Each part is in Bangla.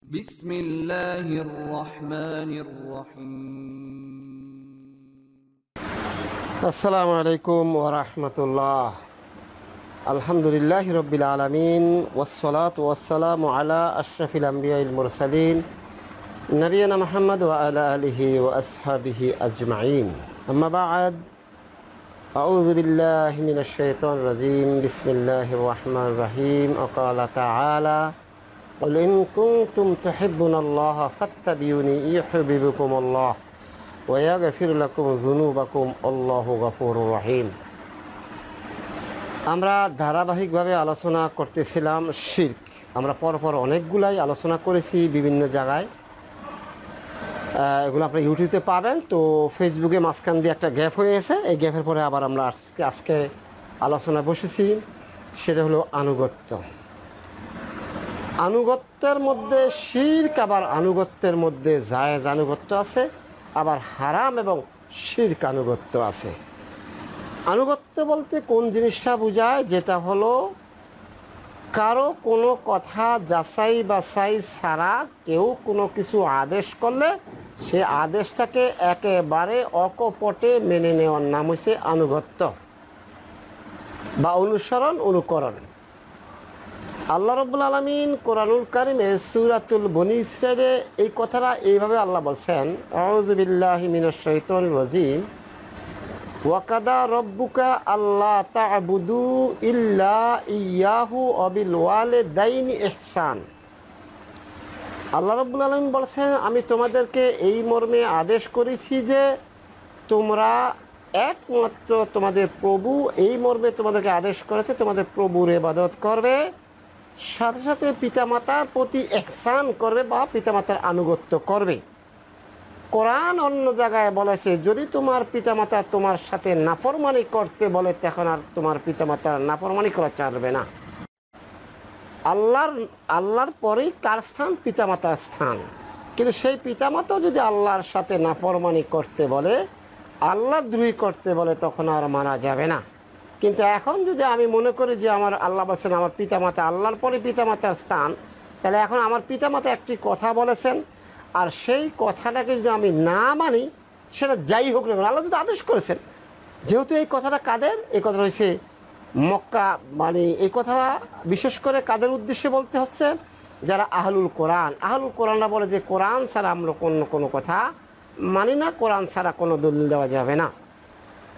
بسم الله الرحمن الرحيم السلام عليكم ورحمة الله. الحمد لله رب العالمين والصلاة والسلام على أشرف الأنبياء المرسلين نبينا محمد وعلى آله وأصحابه أجمعين. أما بعد، أعوذ بالله من الشيطان الرجيم. بسم الله الرحمن الرحيم. وقال تعالى: قل إن كنتم تحبون الله فاتبعوني يحببكم الله ويغفر لكم ذنوبكم الله غفور رحيم. আমরা ধারাবাহিকভাবে আলোচনা করতেছিলাম শিরক। আমরা পরপর অনেকগুলাই আলোচনা করেছি বিভিন্ন জায়গায়। এগুলো আপনারা ইউটিউবে পাবেন। তো ফেসবুকে মাঝখান দিয়ে একটা গ্যাপ হয়ে গেছে। এই গ্যাপের পরে আবার আমরা আজকে আলোচনা বসেছি, সেটা হলো আনুগত্য। আনুগত্যের মধ্যে শিরক, আবার আনুগত্যের মধ্যে জায়েজ আনুগত্য আছে, আবার হারাম এবং শিরক আনুগত্য আছে। আনুগত্য বলতে কোন জিনিসটা বোঝায়? যেটা হলো কারো কোনো কথা যাচাই বাছাই ছাড়া কেউ কোনো কিছু আদেশ করলে সে আদেশটাকে একেবারে অকপটে মেনে নেওয়ার নাম হচ্ছে আনুগত্য বা অনুসরণ, অনুকরণ। আল্লাহ রাব্বুল আলামিন কোরআনুল কারিমে সূরাতুল বনী ইসরাঈলে এই কথাটা এইভাবে আল্লাহ বলছেন: আউযু বিল্লাহি মিনাশ শাইতানির রাজীম। ওয়াকাদা রব্বুকা আল্লা তা'বুদু ইল্লা ইয়াহু ওয়া বিল ওয়ালিদাইনি ইহসান। আল্লাহ রাব্বুল আলামিন বলছেন, আমি তোমাদেরকে এই মর্মে আদেশ করেছি যে তোমরা একমাত্র তোমাদের প্রভু, এই মর্মে তোমাদেরকে আদেশ করেছে তোমাদের প্রভুর ইবাদত করবে, সাথে সাথে পিতামাতার প্রতি ইহসান করবে বা পিতামাতার আনুগত্য করবে। কোরআন অন্য জায়গায় বলেছে, যদি তোমার পিতামাতা তোমার সাথে নাফরমানি করতে বলে তখন আর তোমার পিতামাতার নাফরমানি করা চাইবে না। আল্লাহর পরেই কার স্থান? পিতামাতার স্থান। কিন্তু সেই পিতামাতাও যদি আল্লাহর সাথে নাফরমানি করতে বলে, আল্লাহ দ্রোহী করতে বলে, তখন আর মানা যাবে না। কিন্তু এখন যদি আমি মনে করি যে আমার আল্লাহ বলছেন আমার পিতামাতা আল্লাহর পরে পিতামাতার স্থান, তাহলে এখন আমার পিতামাতা একটি কথা বলেছেন, আর সেই কথাটাকে যদি আমি না মানি, সেটা যাই হোক না, আল্লাহ যদি আদেশ করেছেন, যেহেতু এই কথাটা কাদের? এই কথাটা হয়েছে মক্কা, মানে এই কথাটা বিশেষ করে কাদের উদ্দেশ্যে বলতে হচ্ছে? যারা আহলুল কোরআন। আহলুল কোরআনরা বলে যে কোরআন ছাড়া আমরা কোনো কথা মানি না, কোরআন ছাড়া কোনো দলিল দেওয়া যাবে না।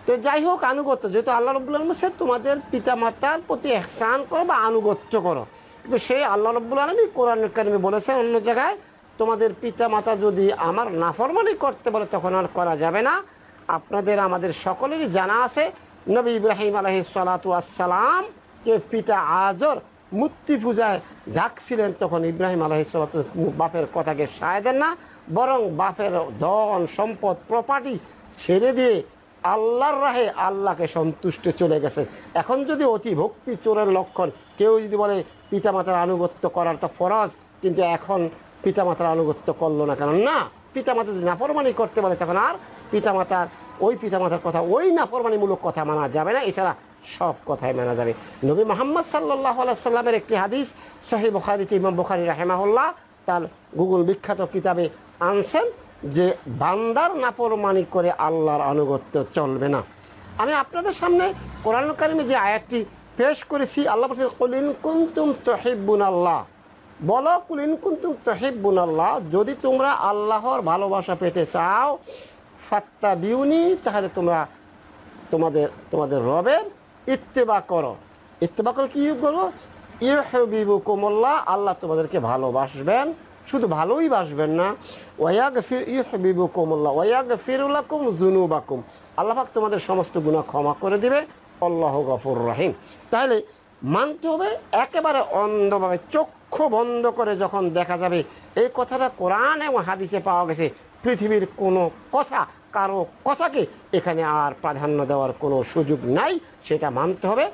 তো যাই হোক, আনুগত্য, যেহেতু আল্লাহ রাব্বুল আলামিন বলেছেন তোমাদের পিতামাতার প্রতি ইহসান করো বা আনুগত্য করো, কিন্তু সেই আল্লাহ রাব্বুল আলামিন কোরআনুল কারীমে বলেছেন অন্য জায়গায়, তোমাদের পিতামাতা যদি আমার নাফরমানি করতে বলে তখন আর করা যাবে না। আপনাদের আমাদের সকলেরই জানা আছে, নবী ইব্রাহিম আলাইহিস সালাতু ওয়াস সালাম কে পিতা আজর মূর্তি পূজায় ডাকছিলেন, তখন ইব্রাহিম আলাইহিস সালাতু বাপের কথাকে সায় দেন না, বরং বাপের ধন সম্পদ প্রপার্টি ছেড়ে দিয়ে আল্লাহর রাহে আল্লাহকে সন্তুষ্ট চলে গেছে। এখন যদি অতি ভক্তি চোরের লক্ষণ, কেউ যদি বলে পিতামাতার আনুগত্য করার তো ফরজ, কিন্তু এখন পিতামাতার আনুগত্য করলো না কেন? না, পিতামাতা যদি নাফরমানি করতে বলে তখন আর পিতামাতার কথা, ওই নাফরমানিমূলক কথা মানা যাবে না, এছাড়া সব কথাই মানা যাবে। নবী মুহাম্মদ সাল্লাল্লাহু আলাইহি সাল্লামের একটি হাদিস সহিহ বুখারীতে ইমাম বুখারী রাহিমাহুল্লাহ তার গুগল বিখ্যাত কিতাবে আনছেন যে বান্দার নাফরমানি করে আল্লাহর আনুগত্য চলবে না। আমি আপনাদের সামনে কোরআনুল কারীমে যে আয়াতটি পেশ করেছি, আল্লাহ বলেছেন কুল ইন কুনতুম তুহিব্বুনাল্লাহ, বলো কুল ইন কুনতুম তুহিব্বুনাল্লাহ, যদি তোমরা আল্লাহর ভালোবাসা পেতে চাও, ফাত্তাবিউনি, তাহলে তোমরা তোমাদের রবের ইত্তেবা করো। ইত্তেবা করে কি করো? ইউহিব্বুকুমুল্লাহ, আল্লাহ তোমাদেরকে ভালোবাসবেন, শুধু ভালোই বাসবেন না, ইউহিব্বুকুমুল্লাহ ওয়া ইয়াগফিরু লাকুম যুনুবাকুম, আল্লাহ পাক তোমাদের সমস্ত গুনাহ ক্ষমা করে দিবে, আল্লাহু গফুরুর রহিম। তাহলে মানতে হবে একেবারে অন্ধভাবে, চক্ষু বন্ধ করে যখন দেখা যাবে এই কথাটা কোরআন এবং হাদিসে পাওয়া গেছে, পৃথিবীর কোনো কথা, কারো কথাকে এখানে আর প্রাধান্য দেওয়ার কোনো সুযোগ নাই, সেটা মানতে হবে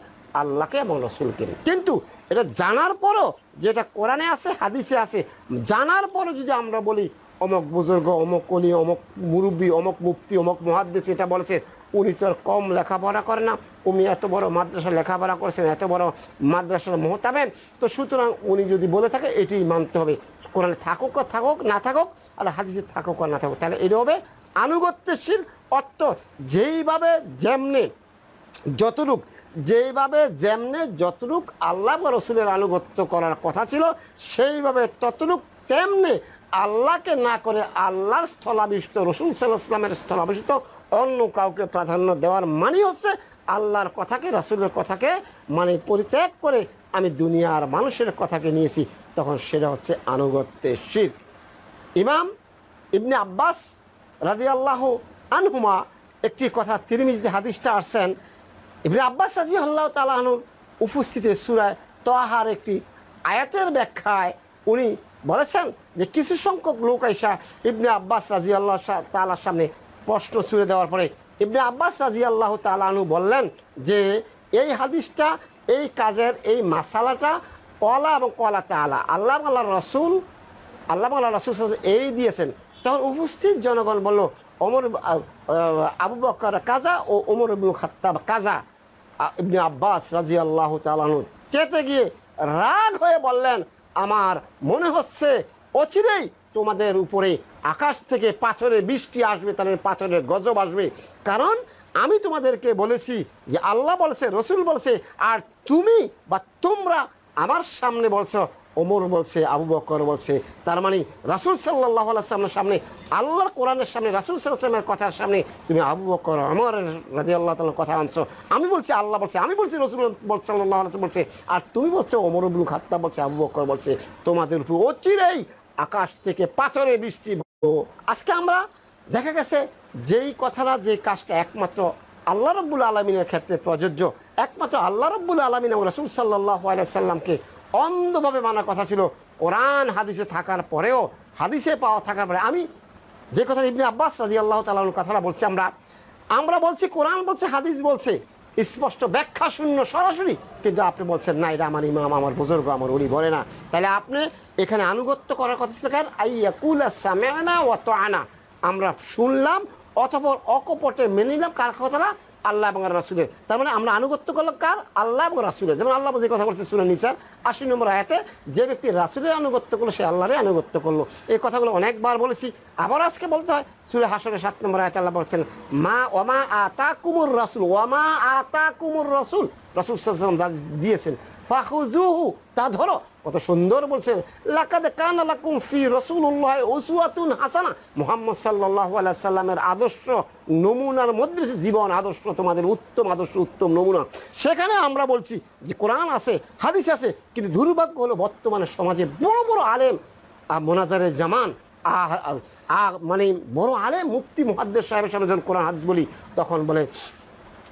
আল্লাহকে এবং রসুলকে। কিন্তু এটা জানার পরও, যেটা কোরআনে আছে হাদিসে আছে, জানার পরও যদি আমরা বলি অমক বুজুর্গ, অমক অলি, অমক মুরব্বী, অমক মুফতি, অমক মুহাদ্দিস এটা বলেছে, উনি তো আর কম লেখাপড়া করেন না, উনি এত বড় মাদ্রাসা লেখাপড়া করেছেন, এত বড় মাদ্রাসার মোহতাবেন, তো সুতরাং উনি যদি বলে থাকে এটাই মানতে হবে, কোরআনে থাকুক আর থাকুক না থাকুক, আর হাদিসে থাকুক আর না থাকুক, তাহলে এটা হবে আনুগত্যের শিরক। অর্থ যেইভাবে যতটুক আল্লাহ বা রসুলের আনুগত্য করার কথা ছিল, সেইভাবে ততটুক তেমনি আল্লাহকে না করে আল্লাহর স্থলাভিষিক্ত রসুল সাল্লাল্লাহু আলাইহি ওয়াসাল্লামের স্থলাভিষিক্ত অন্য কাউকে প্রাধান্য দেওয়ার মানে হচ্ছে আল্লাহর কথাকে, রাসূলের কথাকে মানে পরিত্যাগ করে আমি দুনিয়ার মানুষের কথাকে নিয়েছি, তখন সেটা হচ্ছে আনুগত্যের শিরক। ইমাম ইবনে আব্বাস রাদিয়াল্লাহু আনহুমা একটি কথা, তিরমিজি হাদিসটা আসছেন, ইবনে আব্বাস রাদিয়াল্লাহু তাআলা আনহুর উপস্থিতি সূরা তাহার একটি আয়াতের ব্যাখ্যায় উনি বলেছেন যে কিছু সংখ্যক লোক আইসা ইবনে আব্বাস রাদিয়াল্লাহু তাআলার সামনে প্রশ্ন ছুড়ে দেওয়ার পরে ইবনে আব্বাস রাদিয়াল্লাহু তাআলা আনহু বললেন যে এই হাদিসটা, এই কাজের এই মাসালাটা কলা এবং কলা তাআলা আল্লাহ রসুল এই দিয়েছেন। তখন উপস্থিত জনগণ বলল আবু বকর কাজা ও ওমর ইবনে খাত্তাব কাজা। ইবনে আব্বাস রাদিয়াল্লাহু তাআলা আনহু চেতে গিয়ে রাগ হয়ে বললেন, আমার মনে হচ্ছে অচিরেই তোমাদের উপরে আকাশ থেকে পাথরের বৃষ্টি আসবে, তাদের পাথরের গজব আসবে, কারণ আমি তোমাদেরকে বলেছি যে আল্লাহ বলছে, রসুল বলছে, আর তুমি বা তোমরা আমার সামনে বলছো, ওমর বলছে, আবু বকর বলছে, তার মানে রাসূল সাল্লাল্লাহু আলাইহি ওয়াসাল্লামের সামনে, আল্লাহর কোরআনের সামনে, রাসূল সাল্লাল্লাহু আলাইহি ওয়াসাল্লামের কথার সামনে তুমি আবু বকর ওমর রাদিয়াল্লাহু তাআলার কথা আনছো। আমি বলছি আল্লাহ বলছে, আমি বলছি রাসূল সাল্লাল্লাহু আলাইহি ওয়াসাল্লাম বলছে, আর তুমি বলছো ওমর ইবনে খাত্তাব বলছে, আবু বকর বলছে, তোমাদের উপর অচিরেই আকাশ থেকে পাথরের বৃষ্টি। আজকে আমরা দেখা গেছে যেই কথাটা, যে কাজটা একমাত্র আল্লাহ রাব্বুল আলামিনের ক্ষেত্রে প্রযোজ্য, একমাত্র আল্লাহ রাব্বুল আলামিন ও রাসূল সাল্লাল্লাহু আলাইহি ওয়াসাল্লামকে অন্ধভাবে মানার কথা ছিল, কোরআন হাদিসে থাকার পরেও, হাদিসে পাওয়া থাকার পরে, আমি যে কথা ইবনে আব্বাস রাদিয়াল্লাহু তাআলা আনহুর কথাটা বলছি, আমরা বলছি কোরআন বলছে, হাদিস বলছে, স্পষ্ট ব্যাখ্যা শূন্য সরাসরি, কিন্তু আপনি বলছেন না এটা আমার ইমাম, আমার বুজুর্গ, আমার উনি বলে না। তাহলে আপনি এখানে আনুগত্য করার কথা ছিল কার? আইয়াকুলা সামি'না ওয়া তা'না, আমরা শুনলাম অতঃপর অকপটে মেনে নিলাম কার কথাটা? আল্লাহ এবং রাসূলের। তার মানে আমরা আনুগত্য করলাম কার? আল্লাহ এবং রাসূলের। যেমন আল্লাহ যে কথা বলছে সূরা নিসার ৮০ নম্বর আয়াতে, যে ব্যক্তি রাসূলের আনুগত্য করলো সে আল্লাহরই আনুগত্য করলো। এই কথাগুলো অনেকবার বলেছি, আবার আজকে বলতে হয়। সূরা হাশরের ৭ নম্বর আয়াতে আল্লাহ বলছেন, ওয়ামা আতাকুমুর রাসূল, রাসূল সাল্লাল্লাহু আলাইহি ওয়াসাল্লাম দিয়েছেন, ফাখুযুহু, তা ধরো। কত সুন্দর বলছেন, লাকাদ কানা লাকুম ফি রাসূলিল্লাহি উসওয়াতুন হাসানাহ, মুহাম্মদ সাল্লাল্লাহু আলাইহি ওয়াসাল্লামের আদর্শ নমুনার মধ্যে জীবন আদর্শ, তোমাদের উত্তম আদর্শ, উত্তম নমুনা। সেখানে আমরা বলছি যে কোরআন আছে, হাদিস আছে, কিন্তু দুর্ভাগ্য হলো বর্তমানে সমাজে বড় বড় আলেম, মোনাজারের জামান, মানে বড় আলেম মুফতি মুহাদ্দিস সাহেবের সামনে যখন কোরআন হাদিস বলি, তখন বলে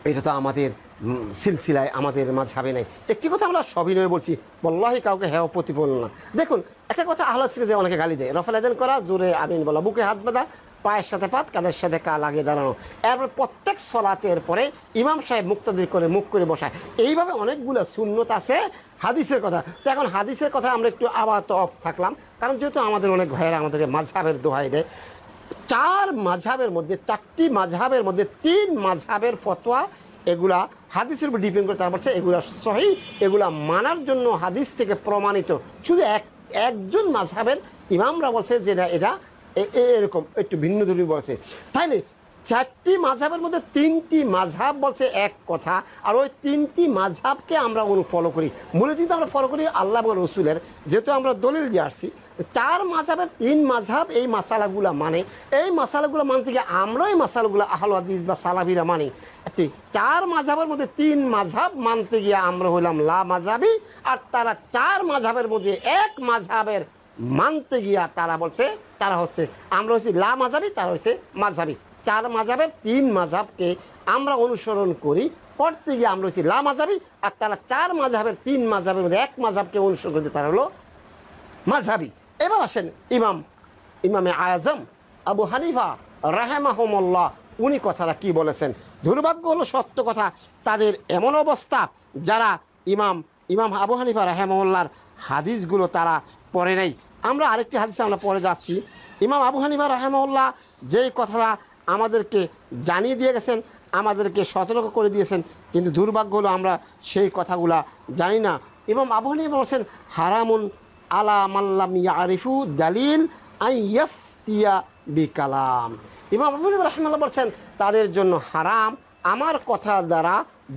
এটা তো আমাদের সিলসিলায়, আমাদের মাঝহাবে নাই। একটি কথা আমরা সবিনয়ে বলছি, বল্লাহি কাউকে হেয় প্রতিপন্ন না। দেখুন একটা কথা, আহলাদ যে অনেকে গালি দেয়, রফল আযান করা, জোরে আমিন বলা, বুকে হাত বাঁধা, পায়ের সাথে পাত, কাঁধের সাথে কা লাগিয়ে দাঁড়ানো, এরপর প্রত্যেক সলাতের পরে ইমাম সাহেব মুক্তাদির করে মুখ করে বসায়। এইভাবে অনেকগুলো সুন্নত আছে হাদিসের কথা। তো এখন হাদিসের কথা আমরা একটু আপাতত অফ থাকলাম, কারণ যেহেতু আমাদের অনেক ভাইয়েরা আমাদেরকে মাযহাবের দোহাই দেয়। 4 মাযহাবের মধ্যে, 4টি মাযহাবের মধ্যে 3 মাযহাবের ফতোয়া, এগুলা হাদিসের উপর ডিপেন্ড করে, তারপর এগুলা সহিহ, এগুলা মানার জন্য হাদিস থেকে প্রমাণিত। শুধু একজন মাযহাবের ইমামরা বলছে যে এটা এরকম একটু ভিন্ন ধর্মী বলছে। তাইলে 4টি মাযহাবের মধ্যে 3টি মাযহাব বলছে এক কথা, আর ওই 3টি মাযহাবকে আমরা ফলো করি। মূলত আমরা ফলো করি আল্লাহ এবং রসুলের, যেহেতু আমরা দলিল দিয়ে আসছি। 4 মাযহাবের 3 মাযহাব এই মাসালাগুলো মানে, এই মাসালাগুলো মানতে গিয়ে আমরা এই মাসালাগুলো আহলে হাদিস বা সালাফিরা মানি। 4 মাযহাবের মধ্যে 3 মাযহাব মানতে গিয়ে আমরা হইলাম লা মাযহাবি, আর তারা 4 মাযহাবের মধ্যে এক মাযহাবের মানতে গিয়া তারা বলছে, তারা হচ্ছে, আমরা হচ্ছে লা মাযহাবি, তারা হচ্ছে মাযহাবি। 4 মাযহাবের 3 মাযহাবকে আমরা অনুসরণ করি, করতে গিয়ে আমরা হচ্ছি লা মাযহাবি, আর তারা 4 মাযহাবের 3 মাযহাবের মধ্যে এক মাযহাবকে অনুসরণ করতে তারা হলো মাযহাবি। এবার আসেন ইমামে আযম আবু হানিফা রাহিমাহুল্লাহ, উনি কথাটা কি বলেছেন। দুর্ভাগ্য হলো সত্য কথা, তাদের এমন অবস্থা যারা ইমাম আবু হানিফা রাহিমাহুল্লাহর হাদিসগুলো তারা পড়ে নাই। আমরা আরেকটি হাদিসে আমরা পড়ে যাচ্ছি, ইমাম আবু হানিফা রাহিমাহুল্লাহ যেই কথাটা আমাদেরকে জানিয়ে দিয়ে গেছেন, আমাদেরকে সতর্ক করে দিয়েছেন, কিন্তু দুর্ভাগ্য হলো আমরা সেই কথাগুলা জানি না। এবং আবু হানিফা বলছেন হারামুন আলা মাল্লাম ইয়ারিফু দালিল আই ইয়াফতিয়া বিকালাম। ইমাম আবু হানিফা রাহিমাহুল্লাহ বলছেন তাদের জন্য হারাম আমার কথার দ্বারা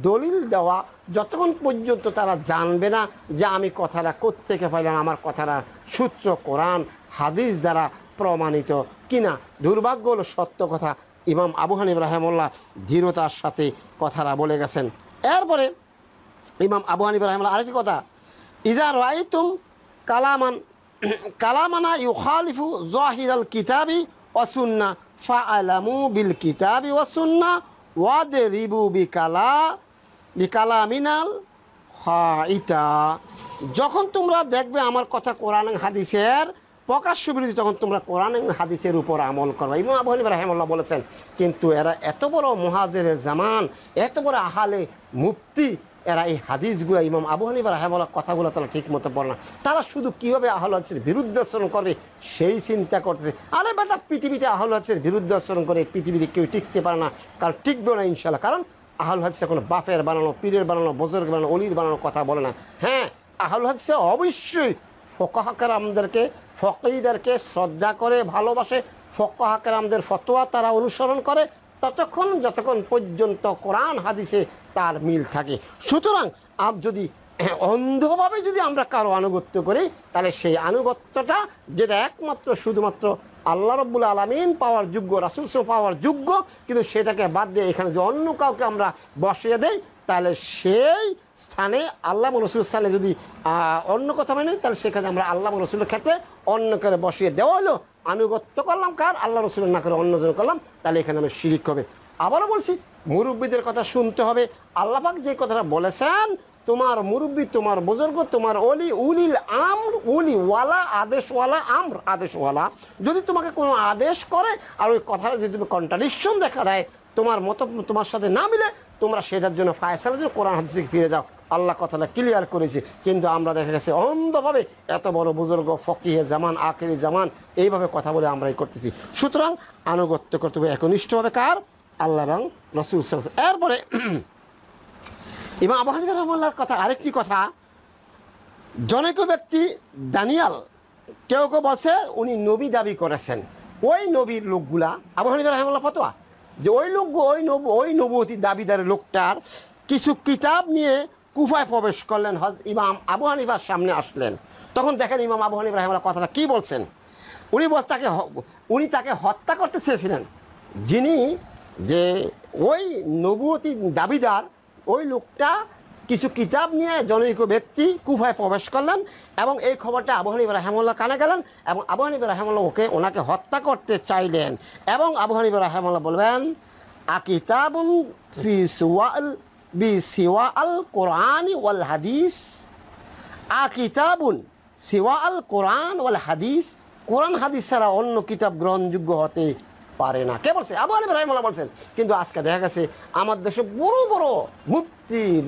দলিল দেওয়া, যতক্ষণ পর্যন্ত তারা জানবে না যে আমি কথাটা কোত্থেকে পাইলাম, আমার কথাটা সূত্র কোরআন হাদিস দ্বারা প্রমাণিত কিনা। দুর্ভাগ্য হলো সত্য কথা ইমাম আবু হানিফা রাহিমাহুল্লাহ দৃঢ়তার সাথে কথাটা বলে গেছেন। এরপরে ইমাম আবু হানিফা রাহিমাহুল্লাহ আরেকটি কথা, ইজা রাআইতুম কালামানা ইউখালিফু যাহিরাল কিতাবি ওয়া সুন্নাহ ফাআলামু বিল কিতাবি ওয়া সুন্নাহ ওয়াদরিবু বিকালামিনাল হাইতা। যখন তোমরা দেখবে আমার কথা কোরআন হাদিসের প্রকাশ্য বিরোধী, তখন তোমরা কোরআন হাদিসের উপর আমল করবে। ইমাম আবু হানিফা রাহিমাহুল্লাহ বলেছেন, কিন্তু এরা এত বড় মুহাজিরে জামান, এত বড় আহলে মুফতি, এরা এই হাদিসগুলো ইমাম আবু হানিফা রাহিমাহুল্লাহ কথাগুলো তারা ঠিক মতো বলে না। তারা শুধু কীভাবে আহলে হাদিসের বিরুদ্ধে আচরণ করবে সেই চিন্তা করতেছে। আরে বেটা, পৃথিবীতে আহলে হাদিসের বিরুদ্ধে আচরণ করে পৃথিবীতে কেউ টিকতে পারে না, কারণ টিকবে না ইনশাল্লাহ। কারণ আহলে হাদিসে কোনো বাপের বানানো, পীরের বানানো, বুজুর্গ বানানো, অলির বানানো কথা বলে না। হ্যাঁ, আহলে হাদিসে অবশ্যই ফুকাহা কেরামদেরকে, ফকীহদেরকে শ্রদ্ধা করে, ভালোবাসে। ফুকাহা কেরামদের ফতোয়া তারা অনুসরণ করে যতক্ষণ পর্যন্ত কোরআন হাদিসে তার মিল থাকে। সুতরাং যদি অন্ধভাবে যদি আমরা কারো আনুগত্য করি, তাহলে সেই আনুগত্যটা যেটা একমাত্র শুধুমাত্র আল্লাহ রাব্বুল আলামিন পাওয়ার যোগ্য, রাসূল সাল্লাল্লাহু পাওয়ার যোগ্য, কিন্তু সেটাকে বাদ দিয়ে এখানে যে অন্য কাউকে আমরা বসিয়ে দেই, তাহলে সেই স্থানে আল্লাহ রাসূল স্থানে যদি অন্য কথা মানে, তাহলে সেখানে আমরা আল্লাহ রাসূলের ক্ষেত্রে অন্য করে বসিয়ে দেওয়া হলো। আনুগত্য করলাম কার? আল্লাহ রাসূলের না করে অন্যজন করলাম, তাহলে এখানে আমরা শিরিক হবে। আবারও বলছি, মুরব্বীদের কথা শুনতে হবে। আল্লাহ পাক যে কথাটা বলেছেন, তোমার মুরব্বী, তোমার বুজুর্গ, তোমার উলিল আমর, উলিওয়ালা, আদেশওয়ালা, আমর আদেশওয়ালা যদি তোমাকে কোনো আদেশ করে আর ওই কথাটা যদি তুমি কন্ট্রাডিকশন দেখা দেয়, তোমার মত তোমার সাথে না মিলে, তোমরা সেটার জন্য ফায়সালার জন্য কোরআন হাদিসে ফিরে যাও। আল্লাহ কথাটা ক্লিয়ার করেছে। কিন্তু আমরা দেখা গেছে অন্ধভাবে এত বড় বুজুর্গ, ফকিহে জামান, আখিরি জামান, এইভাবে কথা বলে আমরাই করতেছি। সুতরাং আনুগত্য করতে হবে একনিষ্ঠভাবে কার? আল্লাহ এবং রাসূল সাল্লাল্লাহু আলাইহি ওয়াসাল্লাম। এরপরে ইমাম আবু হানিফা রাহিমাহুল্লাহর কথা আরেকটি কথা, জনৈক ব্যক্তি দানিয়াল, কেউ কেউ বলছে উনি নবী দাবি করেছেন। ওই নবীর লোকগুলা, আবু হানিফা রাহিমাহুল্লাহ ফতোয়া যে ওই নবুয়তি দাবিদারের লোকটার কিছু কিতাব নিয়ে কুফায় প্রবেশ করলেন, ইমাম আবু হানিফার সামনে আসলেন। তখন দেখেন ইমাম আবু হানিফা রাহিমাহুল্লাহ কথাটা কী বলছেন। উনি তাকে হত্যা করতে চেয়েছিলেন। যিনি যে ওই নবুয়তি দাবিদার, ওই লোকটা কিছু কিতাব নিয়ে জনৈক ব্যক্তি কুফায় প্রবেশ করলেন এবং এই খবরটা আবু হানিফা রাহিমাহুল্লাহ কানে গেলেন এবং আবু হানিফা রাহিমাহুল্লাহ ওনাকে হত্যা করতে চাইলেন। এবং আবু হানিফা রাহিমাহুল্লাহ বলবেন, আকিতাবুন ফি সিওয়াল কোরআনি ওয়াল হাদিস, আকিতাবুন সিওয়াল কোরআন ওয়াল হাদিস, কোরআন হাদিস ছাড়া অন্য কিতাব গ্রহণযোগ্য হতে পারে না। কে বলছে? আবু হানিফা রাহিমাহুল্লাহ বলছেন। কিন্তু আজকে দেখা গেছে আমার দেশে বড় বড়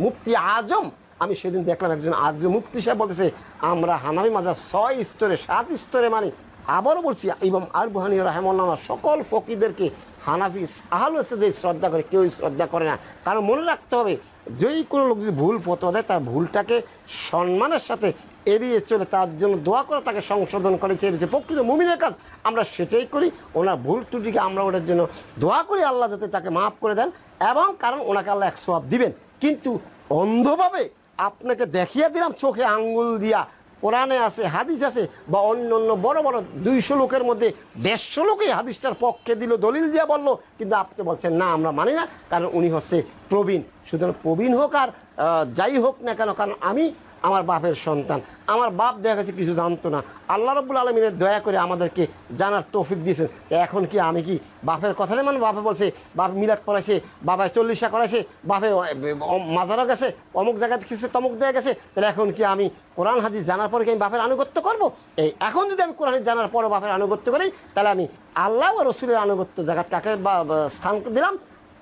মুফতি আজম, আমি সেদিন দেখলাম একজন আজম মুফতি সাহেব বলতেছে আমরা হানাফি মাযহাব 6 স্তরে 7 স্তরে মানি। আবারও বলছি, ইমাম আবু হানিফা রাহিমাহুল্লাহ সকল ফকিহদেরকে হানাফি আহলে হাদিস শ্রদ্ধা করে, কেউই শ্রদ্ধা করে না। কারণ মনে রাখতে হবে, যেই কোনো লোক যদি ভুল ফতোয়া দেয়, তার ভুলটাকে সম্মানের সাথে এড়িয়ে চলে তার জন্য দোয়া করে তাকে সংশোধন করেছে, যে প্রকৃত মুমিনের কাজ আমরা সেটাই করি। ওনার ভুল ত্রুটিকে আমরা ওটার জন্য দোয়া করি, আল্লাহ যাতে তাকে মাফ করে দেন, এবং কারণ ওনাকে আল্লাহ 100 সওয়াব দিবেন। কিন্তু অন্ধভাবে আপনাকে দেখিয়ে দিলাম চোখে আঙ্গুল দিয়া, কোরআনে আছে, হাদিস আছে, বা অন্য বড় বড় 200 লোকের মধ্যে 150 লোকই হাদিসটার পক্ষে দিল, দলিল দিয়ে বলল, কিন্তু আপনি বলছেন না আমরা মানি না, কারণ উনি হচ্ছে প্রবীণ। সুতরাং প্রবীণ হোক আর যাই হোক না কেন, কারণ আমি আমার বাপের সন্তান, আমার বাপ দেখা গেছে কিছু জানতো না, আল্লাহ রাব্বুল আলামিনের দয়া করে আমাদেরকে জানার তৌফিক দিয়েছেন। এখন কি আমি কি বাপের কথা নেই? মানে বাপে বলছে, বাপ মিলাদ পড়াইছে, বাবায় 40 করাইছে, বাপে মাজারও গেছে, অমুক জায়গায় গেছে, তমুক দেয়া গেছে, তাহলে এখন কি আমি কোরআন হাদিস জানার পরে কি আমি বাপের আনুগত্য করবো? এখন যদি আমি কোরআন হাদিস জানার পরে বাপের আনুগত্য করি, তাহলে আমি আল্লাহ ও রসুলের আনুগত্য জায়গা কাকে বা স্থান দিলাম,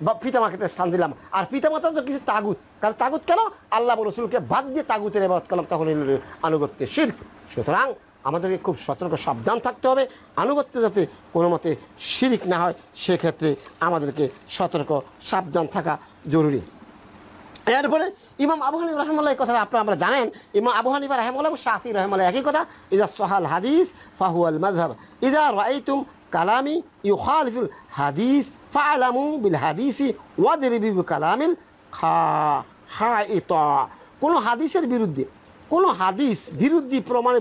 বা পিতামাতাকে স্থান দিলাম। আর পিতামাতা তো কিছু তাগুত, কারণ তাগুত কেন? আল্লাহ রসুলকে বাদ দিয়ে তাগুতের ইবাদত করলাম, তখন আনুগত্যের শিরক। সুতরাং আমাদেরকে খুব সতর্ক সাবধান থাকতে হবে, আনুগত্য যাতে কোনো মতে শিরিক না হয় সেক্ষেত্রে আমাদেরকে সতর্ক সাবধান থাকা জরুরি। এরপরে ইমাম আবু হানিফা রাহিমাহুল্লাহ এই কথাটা আমরা জানেন, ইমাম আবু হানিফা রাহিমাহুল্লাহ এবং শাফি রাহিমাহুল্লাহ একই কথা, ইজা সহাল হাদিস ফাহুয়াল মাযহাব ইজা রাআইতুম কালামি ইউখালিফুল হাদিস ফাআলামু বিল হাদিসি ওয়াদরিবু বিকালামিল খাইতা। কোনো হাদিসের বিরুদ্ধে, কোনো হাদিস বিরুদ্ধে প্রমাণে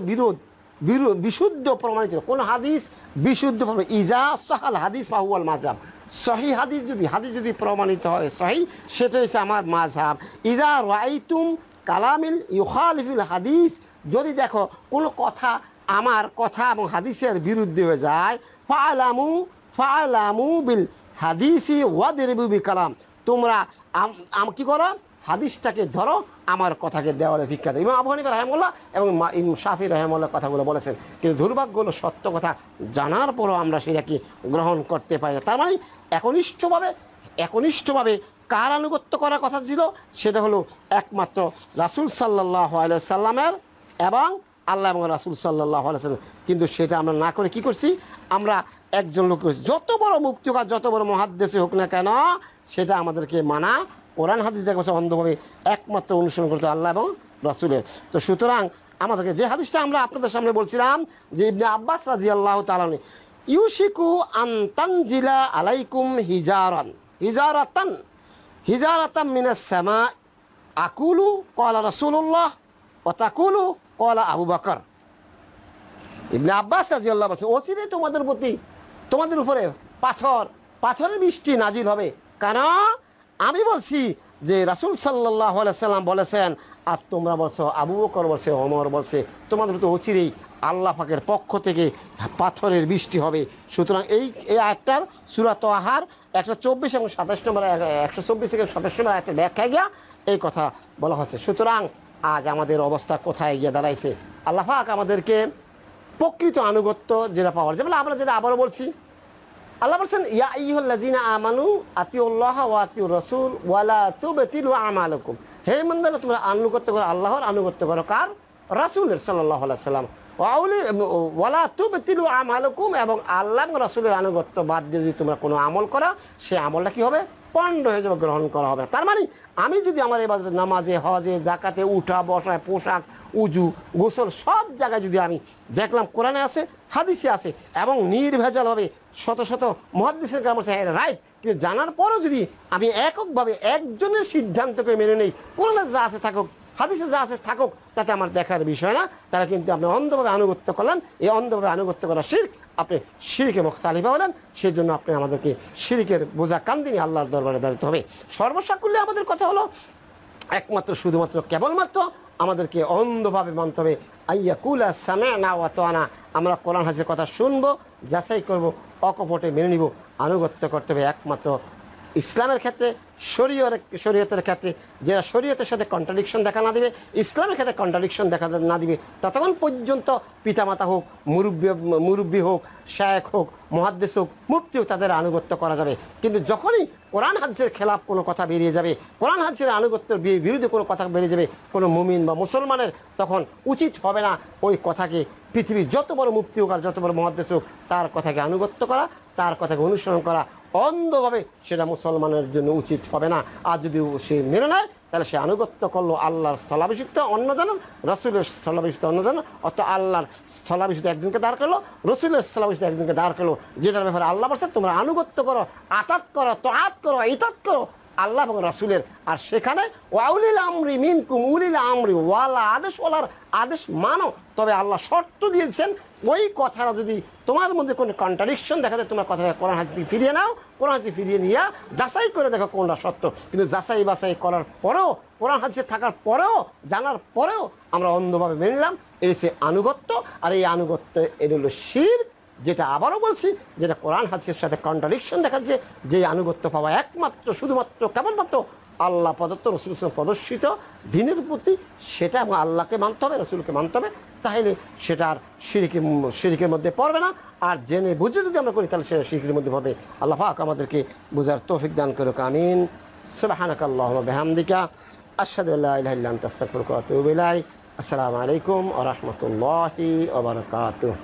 বিশুদ্ধ প্রমাণিত কোনো হাদিস বিশুদ্ধ প্রমাণ, ইজা সহাল হাদিস ফাহুয়াল মাযহাব, সহি হাদিস যদি প্রমাণিত হয় সহি, সেটা হচ্ছে আমার মাযহাব। ইজা রাআইতুম কালামিল ইউখালিফুল হাদিস, যদি দেখো কোনো কথা আমার কথা এবং হাদিসের বিরুদ্ধে হয়ে যায়, ফাআলামু বিল হাদিসি ওয়াদরিবু বিকালাম, তোমরা কি করো, হাদিসটাকে ধরো, আমার কথাকে দেওয়ালে ভিক্ষা দেয়। ইমাম আবু হানিফা রাহিমাহুল্লাহ এবং ইমাম শাফি রাহিমাহুল্লাহ কথাগুলো বলেছেন, কিন্তু দুর্ভাগ্য হলো সত্য কথা জানার পরও আমরা সেটাকে গ্রহণ করতে পারি না। তার মানে একনিষ্ঠভাবে কার আনুগত্য করার কথা ছিল, সেটা হলো একমাত্র রাসূল সাল্লাল্লাহু আলাইহি সাল্লামের এবং আল্লাহ এবং রাসূল সাল্লাল্লাহু আলাইহি সাল্লাম। কিন্তু সেটা আমরা না করে কি করছি, আমরা একজন লোক করছি, যত বড় মুফতি হোক, যত বড় মুহাদ্দিস হোক না কেন, সেটা আমাদেরকে মানা, কোরআন হাদিস যাকে বলছে অন্ধভাবে একমাত্র অনুসরণ করতে আল্লাহ এবং রাসূলের। তো সুতরাং আমাদেরকে যে হাদিসটা আমরা আপনাদের সামনে বলছিলাম যে ইবনে আব্বাস রাদিয়াল্লাহু তাআলা ইউশিকু আন তানজিলা আলাইকুম হিজারাতান মিনাস সামা আকুলু ক্বালা রাসূলুল্লাহ ওয়া তাকুলু ক্বালা আবু বকর। ইবনে আব্বাস রাদিয়াল্লাহু বলছেন, অচিরে তোমাদের উপরে পাথরের বৃষ্টি নাজিল হবে, কেন আমি বলছি যে রাসূল সাল্লাল্লাহু আলাইহি সাল্লাম বলেছেন, আর তোমরা বলছো আবু বকর বলছে, ওমর বলছে, তোমাদের তো অচিরেই আল্লাহ পাকের পক্ষ থেকে পাথরের বৃষ্টি হবে। সুতরাং এই আয়াতটার সূরা তাহার 124 এবং 27 নম্বর 124 থেকে 27 নম্বর আয়াতের ব্যাখ্যায় গিয়া এই কথা বলা হচ্ছে। সুতরাং আজ আমাদের অবস্থা কোথায় গিয়ে দাঁড়াইছে, আল্লাহ পাক আমাদেরকে প্রকৃত আনুগত্য যেটা পাওয়ার, যেমন আমরা যেটা আবারও বলছি, আল্লাহ বলছেন ইয়া আইয়ুহাল্লাযীনা আমানু আতিউল্লাহ ওয়া আতিউর রাসূল ওয়া লা তুবতিলু আমালাকুম, হে ইমানদাররা তোমরা আনুগত্য করো আল্লাহর, আনুগত্য করো কার, রাসূলের সাল্লাল্লাহু আলাইহি সাল্লাম, ওয়া লা তুবতিলু আমালাকুম, এবং আল্লাহ এবং রাসূলের আনুগত্য বাদ দিয়ে যদি তোমরা কোনো আমল করো, সেই আমলটা কি হবে, পণ্ড হয়ে যাবে, গ্রহণ করা হবে না। তার মানে আমি যদি আমার ইবাদত, নামাজে, হজে, যাকাতে, উঠা বসায়, পোশাক, উজু, গোসল, সব জায়গায় যদি আমি দেখলাম কোরআনে আছে, হাদিসে আছে এবং নির্ভেজালভাবে শত মুহাদ্দিসের কাছে বলছে রাইট, কিন্তু জানার পরও যদি আমি এককভাবে একজনের সিদ্ধান্তকে মেনে নেই, কোরআনে যা আছে থাকুক, হাদিসে যা আছে থাকুক, তাতে আমার দেখার বিষয় না, তারা কিন্তু আপনি অন্ধভাবে আনুগত্য করলেন। এই অন্ধভাবে আনুগত্য করা শিরক, আপনি শিরকে মুখতালিফা হলেন। সেই জন্য আপনি আমাদেরকে শিরকের বোঝা কাঁধে নিয়ে আল্লাহর দরবারে দাঁড়াতে হবে। সর্বসাকুল্যে আমাদের কথা হলো একমাত্র শুধুমাত্র কেবলমাত্র আমাদেরকে অন্ধভাবে মানতে হবে, আইয়াকুলা সামি'না ওয়া আতা'না, আমরা কোরআন হাদিসের কথা শুনবো, যাচাই করব, অকপটে মেনে নিব, আনুগত্য করতে হবে একমাত্র ইসলামের ক্ষেত্রে, শরীয়তের ক্ষেত্রে। যারা শরীয়তের সাথে কন্ট্রাডিকশন দেখা না দিবে, ইসলামের ক্ষেত্রে কন্ট্রাডিকশন দেখা না দিবে, ততক্ষণ পর্যন্ত পিতামাতা হোক, মুরব্বী হোক, শায়েখ হোক, মুহাদ্দিস হোক, মুফতি হোক, তাদের আনুগত্য করা যাবে। কিন্তু যখনই কোরআন হাদিসের খেলাফ কোনো কথা বেরিয়ে যাবে, কোরআন হাদিসের আনুগত্যের বিরুদ্ধে কোনো কথা বেরিয়ে যাবে কোনো মুমিন বা মুসলমানের, তখন উচিত হবে না ওই কথাকে, পৃথিবীর যত বড় মুফতি হোক আর যত বড় মুহাদ্দিস হোক, তার কথাকে আনুগত্য করা, তার কথাকে অনুসরণ করা অন্ধভাবে, সেটা মুসলমানের জন্য উচিত হবে না। আর যদি সে মেনে নেয়, তাহলে সে আনুগত্য করলো আল্লাহর স্থলাভিষিক্ত অন্যজন, রসুলের স্থলাভিষিক্ত অন্যজন, অর্থাৎ আল্লাহর স্থলাভিষিক্ত একজনকে দাঁড় করলো, রসুলের স্থলাভিষিক্ত একজনকে দাঁড় করলো, যেটার ব্যাপারে আল্লাহ বলছে তোমরা আনুগত্য করো, আতাত করো, তোয়াত করো, ইতাত করো আল্লাহ এবং রাসূলের। আর সেখানে ওয়াউলিল আমরি মিনকুম, উলিল আমরি, ওয়ালা আদেশ, ওয়ালার আদেশ মানো। তবে আল্লাহ শর্ত দিয়েছেন, ওই কথাটা যদি তোমার মধ্যে কোনো কন্ট্রাডিকশন দেখা যায়, তোমার কথাটা কোরআন হাদিস ফিরিয়ে নাও, কোরআন হাদিস ফিরিয়ে নিয়ে যাচাই করে দেখো কোনটা সত্য। কিন্তু যাচাই বাছাই করার পরেও, কোরআন হাদিসে থাকার পরেও, জানার পরেও আমরা অন্ধভাবে মেনে নিলাম, এর সে আনুগত্য। আর এই আনুগত্য এর হলো শিরক, যেটা আবারও বলছি, যেটা কোরআন হাদিসের সাথে কন্ট্রাডিকশন দেখাচ্ছে। যে আনুগত্য পাওয়া একমাত্র শুধুমাত্র কেবলমাত্র আল্লাহ প্রদত্ত, রসুল প্রদর্শিত দিনের প্রতি, সেটা এবং আল্লাহকে মানতে হবে, রসুলকে মানতে হবে, তাহলে সেটা আর শিরকের মধ্যে পড়বে না। আর জেনে বুঝে যদি আমরা করি, তাহলে সেটা শিরকের মধ্যে পড়বে। আল্লাহ পাক আমাদেরকে বুঝার তৌফিক দান করুক, আমিন। সুবহানাকাল্লাহুম্মা বিহামদিকা আশহাদু আল্লা ইলাহা ইল্লা আনতা আস্তাগফিরুকা ওয়া আতুবু ইলাইক। আসসালামু আলাইকুম ওয়া রাহমাতুল্লাহি ওয়া বারাকাতুহু।